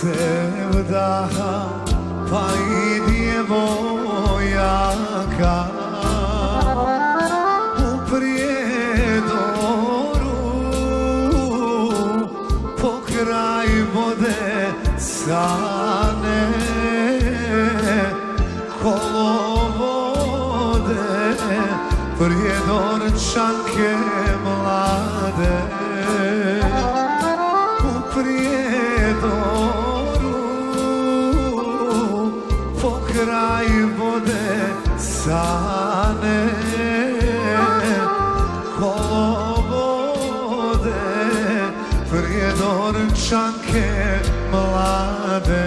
sevdaha pa i djevojaka u Prijedoru pokraj vode Sane kolovode Prijedorčanke mlade u Prijedoru pokraj vode Sane kolovode Prijedorčanke mlade.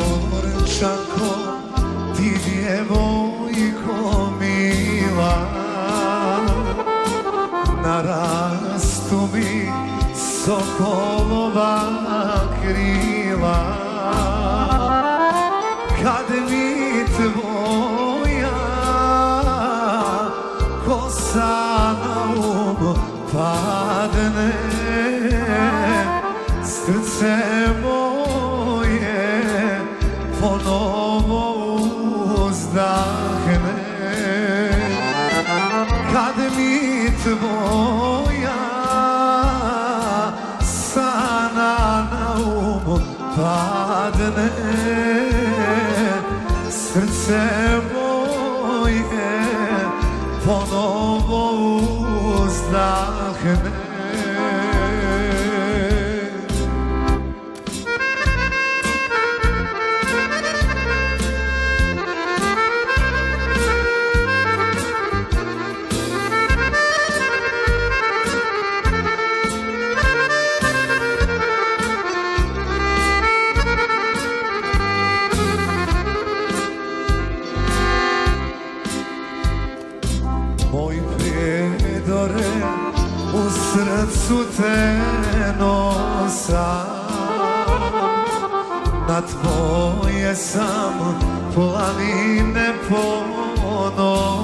Prijedorčanko, ti djevojko mila, narastu mi sokolova krila, kad mi tvoja kosa na um padne, srce moje ponovo uzdahne. Kad mi tvoja sana na um padne, srce moje ponovo uzdahne. Moj Prijedore, u srcu te nosam, na tvoje sam planine ponosan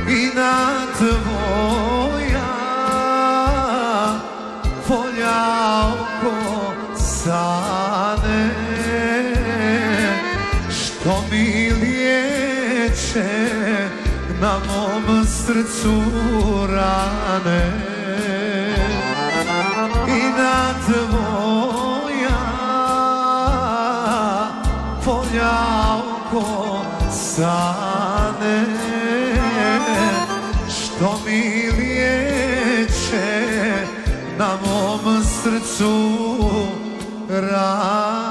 i na tvoja polja oko Sane, što mi liječe na mom srcu rane, i na tvoja polja oko Sane, što mi liječe na mom srcu rane.